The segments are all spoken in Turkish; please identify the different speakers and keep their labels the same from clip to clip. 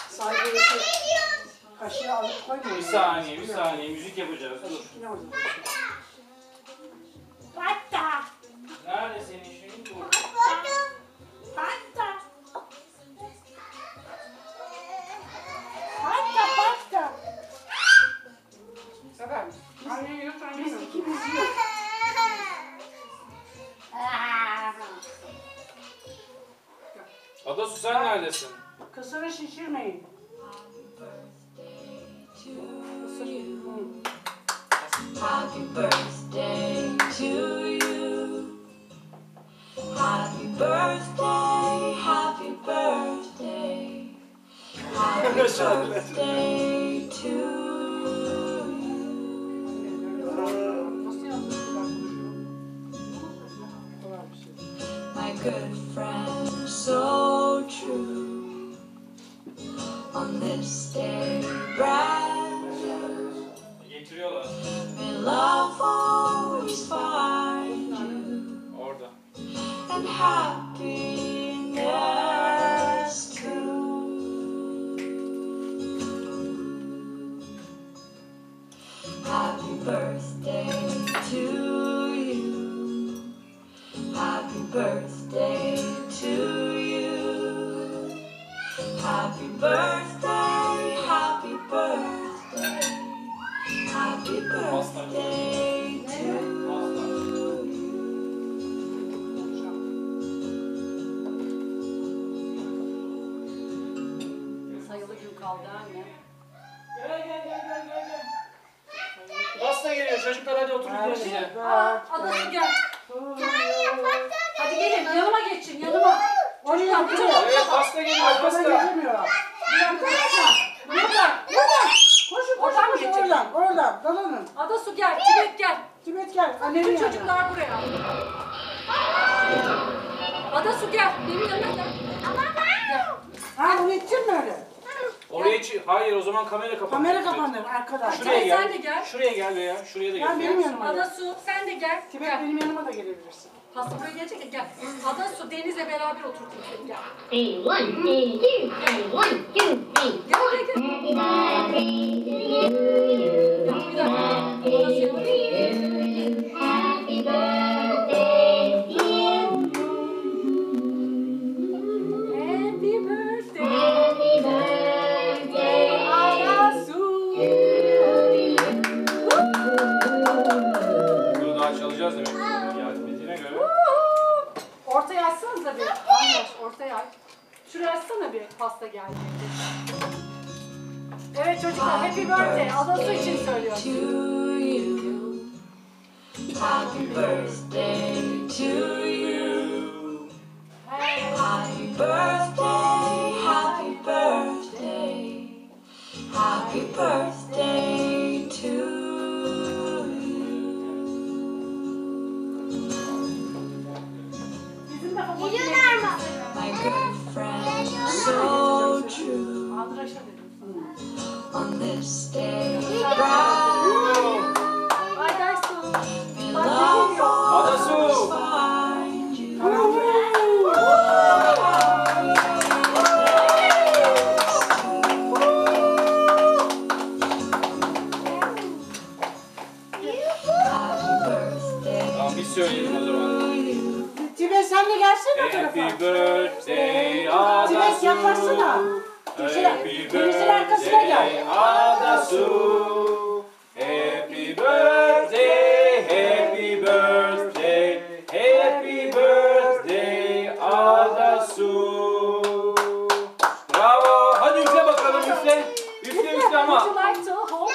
Speaker 1: Sahibi kaşığı alıp koymuyor.
Speaker 2: Bir saniye müzik yapacağız. Dur.
Speaker 1: Pasta.
Speaker 2: Nerede senin şeyin bu?
Speaker 1: Pasta. Pasta. Sever misin? Biz ikimiz yiyoruz.
Speaker 2: Adasu sen neredesin?
Speaker 1: Kısırı şişirmeyin.
Speaker 3: Happy birthday to you. Happy birthday, happy birthday. Happy birthday to you. My good friend, so true. On this day, brand new.
Speaker 2: Getiriyorlar.
Speaker 3: May love always find you.
Speaker 2: Orada.
Speaker 3: And happiness too. Happy birthday to you. Happy birthday to you. Happy birthday, happy birthday. Happy birthday to you.
Speaker 1: Sayılı gün kaldı anne.
Speaker 2: Gel. Pasta geliyor çocuklar, hadi oturun yiyin size.
Speaker 1: Adası gel. Hadi gelin yanıma geçin yanıma. Oraya
Speaker 2: Evet pasta geliyor pasta.
Speaker 1: Buradan. Koşun oradan dalanın. Adasu gel, Tibet gel. Annenin yanına. Çocuklar buraya. Adasu gel, benim yanıma gel. Gel.
Speaker 4: Ha onu ittin mi öyle?
Speaker 2: Oraya hayır, o zaman kamera kapanır.
Speaker 4: Kamera kapanır arkadaş.
Speaker 2: Şuraya gel.
Speaker 1: Sen de gel.
Speaker 2: Şuraya gel veya şuraya da
Speaker 4: Gel
Speaker 2: gel.
Speaker 4: benim yanıma gel.
Speaker 1: Adasu sen de gel.
Speaker 4: Tibet benim yanıma da gelebilirsin.
Speaker 1: Pasta buraya gelecek ya, gel. Adasu Deniz'le beraber oturtun seni, gel.
Speaker 5: Hey, 1, hey, 2, hey, 1, 2, hey.
Speaker 1: Gel buraya gel.
Speaker 5: Happy birthday to you. Happy birthday to you.
Speaker 1: Happy birthday.
Speaker 5: Happy birthday
Speaker 1: Adasu.
Speaker 2: Bunu daha çalacağız demek ki. Yardım ettiğine göre.
Speaker 1: Ortaya açsanıza bir. Anlaş, ortaya aç. Şuraya açsana bir pasta geldi. Evet çocuklar, happy birthday. Adasu için söylüyorum.
Speaker 3: To you. Happy birthday to you. Happy birthday, happy birthday. Happy birthday to you.
Speaker 1: Bizim de favori
Speaker 3: My good friend, so true.
Speaker 1: Aldıraşa dedim sana.
Speaker 3: On this day, bright,
Speaker 1: Ay Daysu.
Speaker 3: may
Speaker 1: Bak
Speaker 3: love
Speaker 1: ne geliyor.
Speaker 2: Adasu.
Speaker 3: always find you. Happy birthday
Speaker 2: Tamam biz söyleyelim o zaman.
Speaker 3: to you.
Speaker 4: Tibet sen de gelsene o tarafa.
Speaker 2: Happy birthday
Speaker 4: Tibet yaparsana.
Speaker 2: Adasu. Happy
Speaker 4: Denizin arkasına gel.
Speaker 2: birthday Adasu. Happy birthday, happy birthday, happy birthday Adasu. Bravo. Hadi üfle bakalım, üfle. Üfle ama.
Speaker 1: Would you like to hold?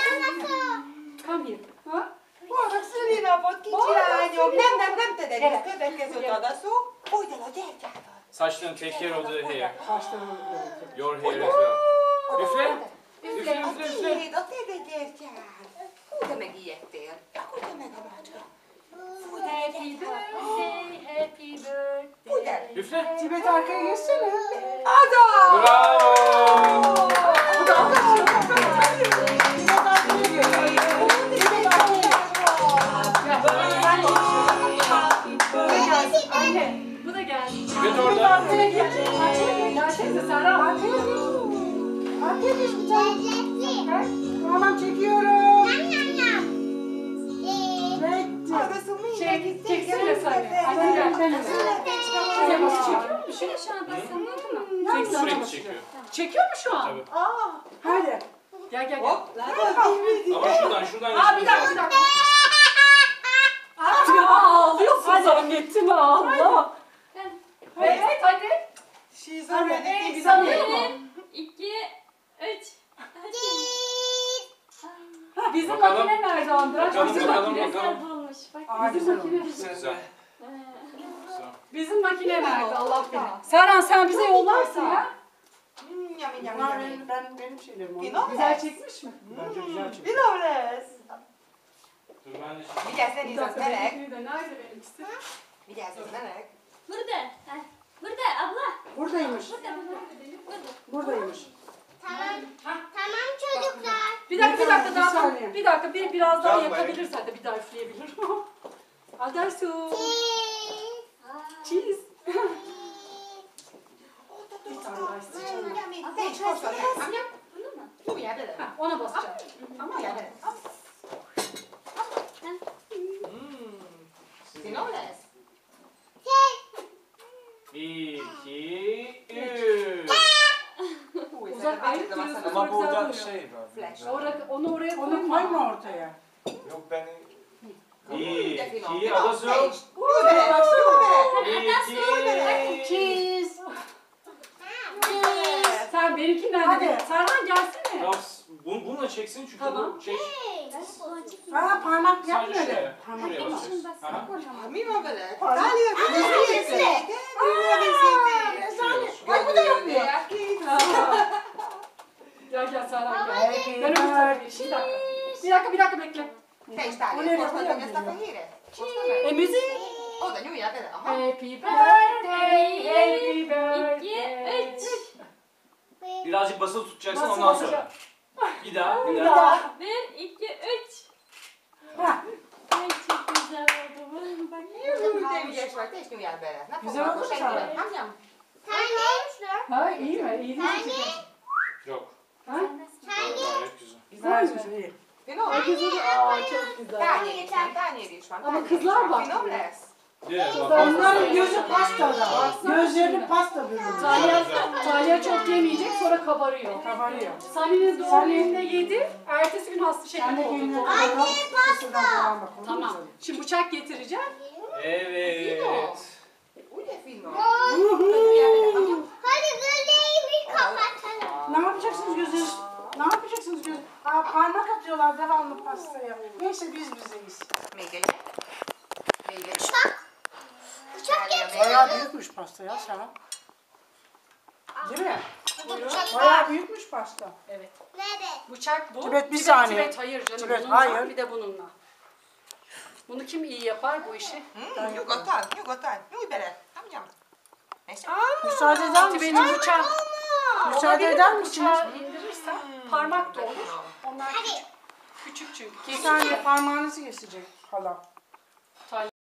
Speaker 1: Come here. Ha?
Speaker 6: Boldog szülinapot, kicsi lányom! Nem tedelik, következő adaszó. Fújt el a gyertyádat!
Speaker 2: Saçlarını take care of the hair.
Speaker 4: Saçlarını
Speaker 2: Your hair as well. Üfle. Üfle,
Speaker 6: A
Speaker 2: üfle, üfle.
Speaker 6: tiéd, a te gyertyád! Fúj, de megijedtél! Akkor te meg a macska! Fúj, de
Speaker 1: Happy birthday, happy birthday.
Speaker 6: Fúj, de!
Speaker 2: Üfle.
Speaker 4: Tibet arkaya geçsene.
Speaker 6: Ada!
Speaker 2: Bravo.
Speaker 4: Tibet arkaya geç.
Speaker 1: Anne, bu da gelsin.
Speaker 2: Tibet orada.
Speaker 1: Arkaya geç. Arkaya geç. Gelsenize Serra.
Speaker 4: Arkaya geç.
Speaker 2: çekiyor.
Speaker 1: Çekiyor mu şu an?
Speaker 2: Tabii.
Speaker 4: Hadi.
Speaker 1: Gel gel gel.
Speaker 2: Ama şuradan
Speaker 1: Aa bir dakika bir dakika. Aa ya ağlıyorsun zannettim Allah. Evet hadi.
Speaker 6: Şizofrenik
Speaker 1: Güzel
Speaker 6: değil.
Speaker 1: değil mi?
Speaker 7: 2, 3.
Speaker 1: Bizim
Speaker 2: Bakalım.
Speaker 1: makine nerede Andra?
Speaker 2: Bakalım,
Speaker 1: Bizim
Speaker 2: bakalım,
Speaker 1: makine.
Speaker 2: bakalım.
Speaker 7: bulmuş. Bak.
Speaker 4: Aa,
Speaker 1: Bizim
Speaker 4: güzel
Speaker 1: makine.
Speaker 4: olmuş.
Speaker 2: Güzel. Güzel.
Speaker 1: Bizim makine nerede Allah bilir. Serhan sen bize yollarsın ya.
Speaker 6: Yummy yummy
Speaker 4: Bunlar
Speaker 6: yummy.
Speaker 4: benim şeylerim.
Speaker 6: Pinoles.
Speaker 1: Güzel çekmiş mi?
Speaker 4: Bence güzel çıktı.
Speaker 6: Pinoles.
Speaker 2: Dur ben de şimdi.
Speaker 6: Vigyázz, ne
Speaker 1: Bir
Speaker 6: nézd, az
Speaker 1: dakika
Speaker 6: meleg.
Speaker 1: benimkini de nerede benimkisi?
Speaker 6: Vigyázz, az meleg.
Speaker 7: Burada. Heh. Burada abla.
Speaker 4: Buradaymış.
Speaker 7: Burada.
Speaker 4: Buradaymış.
Speaker 5: Tamam çocuklar.
Speaker 1: Bir dakika
Speaker 4: Bir
Speaker 1: daha.
Speaker 4: saniye.
Speaker 1: Bir dakika biraz daha
Speaker 2: Can
Speaker 1: yakabilirsen de bir daha üfleyebilir. Adersu. Cheese.
Speaker 6: Te is hoztad meg. Nyújjál bele.
Speaker 1: Ha, ona basacağım.
Speaker 6: Nyújjál bele. Pinoles.
Speaker 2: 1, 2, 3.
Speaker 6: Új,
Speaker 1: Uzak
Speaker 6: szerintem
Speaker 1: ayrı
Speaker 6: átadom
Speaker 1: diyorsun.
Speaker 6: azt a
Speaker 8: Ama burada
Speaker 1: Güzel
Speaker 8: şey var.
Speaker 6: flash.
Speaker 1: Onu oraya
Speaker 4: Onu
Speaker 1: koyma.
Speaker 4: koyma ortaya.
Speaker 8: Yok ben
Speaker 2: 1,
Speaker 6: De finom.
Speaker 2: 2,
Speaker 6: Finom,
Speaker 2: adası.
Speaker 6: te is. Nyújj bele, nyújj bele.
Speaker 2: 2.
Speaker 4: Cheese.
Speaker 1: Sen benimkinden
Speaker 4: Hadi.
Speaker 1: de. Serhan gelsene.
Speaker 2: Tamam, bununla çeksin çünkü
Speaker 1: Tamam.
Speaker 2: bu çek.
Speaker 4: Aa parmak yapma
Speaker 2: Sadece
Speaker 4: öyle.
Speaker 2: şuraya.
Speaker 4: Parmak
Speaker 2: Şuraya
Speaker 4: yapma.
Speaker 2: basacaksın. Aha.
Speaker 6: Mi van vele? Tália, visszajöttek?
Speaker 4: Ay bu da yapmıyor.
Speaker 1: Gel Serhan gel.
Speaker 4: Happy
Speaker 1: Ben öbür tarafa geçeyim. Bir dakika bekle.
Speaker 6: Te is, Tália,
Speaker 4: Olyan
Speaker 6: hoztad meg
Speaker 4: olyan
Speaker 6: ezt a
Speaker 4: vagyok.
Speaker 6: fehéret? Hoztad meg?
Speaker 1: Müzik.
Speaker 6: Oda, nyújjál bele. Aha.
Speaker 1: Happy birthday, happy
Speaker 7: 2,
Speaker 1: birthday.
Speaker 7: 3.
Speaker 2: Birazcık basılı tutacaksın
Speaker 1: Basılı
Speaker 2: ondan
Speaker 1: tutacağım.
Speaker 2: sonra. Bir daha.
Speaker 1: Bir daha.
Speaker 7: 1, 2, 3.
Speaker 4: Ha,
Speaker 7: Ay çok güzel oldu bu. Bak.
Speaker 6: Te ügyes vagy, te is nyújjál bele. Ne
Speaker 4: Güzel
Speaker 6: foglalkozz
Speaker 4: oldu mu
Speaker 6: senkivel.
Speaker 4: sana?
Speaker 6: Nem, nem.
Speaker 1: Ha iyi mi? İyi değil mi?
Speaker 2: Yok.
Speaker 1: Ha?
Speaker 2: Gayet güzel.
Speaker 1: Güzel mi?
Speaker 4: güzel, iyi.
Speaker 6: Finom?
Speaker 1: Aa çok güzel.
Speaker 6: Tányér is van, tányér is van.
Speaker 1: Ama
Speaker 6: tányér is
Speaker 1: kızlar
Speaker 6: van.
Speaker 1: bak.
Speaker 6: Finom lesz?
Speaker 2: Diğer bak.
Speaker 4: Onların gözü pastada.
Speaker 1: Baksana
Speaker 4: Gözlerini
Speaker 1: şimdi.
Speaker 4: pasta bürünüyor.
Speaker 1: Talya çok yemeyecek sonra kabarıyor.
Speaker 4: Kabarıyor.
Speaker 1: Sani'nin doğum gününde yedi. Ertesi gün hasta
Speaker 4: Sen de
Speaker 1: şekli
Speaker 4: kendine
Speaker 1: oldu.
Speaker 4: kapatalım. Pastadan falan bak. olur mu
Speaker 1: Tamam.
Speaker 4: canım?
Speaker 1: Şimdi bıçak getireceğim.
Speaker 2: Evet.
Speaker 6: Ugye finom? Nyújjál bele. Aha.
Speaker 5: Hadi gözlerimi kapatalım.
Speaker 4: Ne yapacaksınız gözünüz? Ne yapacaksınız göz? Aa, parmak atıyorlar devamlı pastaya. Neyse biz bizeyiz.
Speaker 6: Még egy. Még egy.
Speaker 5: Bıçak getir.
Speaker 4: Bayağı büyükmüş pasta ya Serhan. Değil mi? Bayağı büyükmüş pasta.
Speaker 1: Evet.
Speaker 5: Nerede?
Speaker 1: Bıçak bu.
Speaker 4: Tibet, bir saniye.
Speaker 1: Tibet hayır canım.
Speaker 4: Tibet,
Speaker 1: bununla,
Speaker 4: hayır.
Speaker 1: Bir de bununla. Bunu kim iyi yapar bu işi?
Speaker 6: Nyugodtan, nyugodtan. Nyújj bele. Nem, nem. Neyse.
Speaker 4: Müsaade eder
Speaker 1: Tibet'in
Speaker 4: misiniz?
Speaker 1: bıçağı.
Speaker 4: Müsaade eder misiniz?
Speaker 1: Bıçağı indirirsen parmak da olur. Onlar küçük. Küçük çünkü.
Speaker 4: Bir saniye parmağınızı kesecek hala.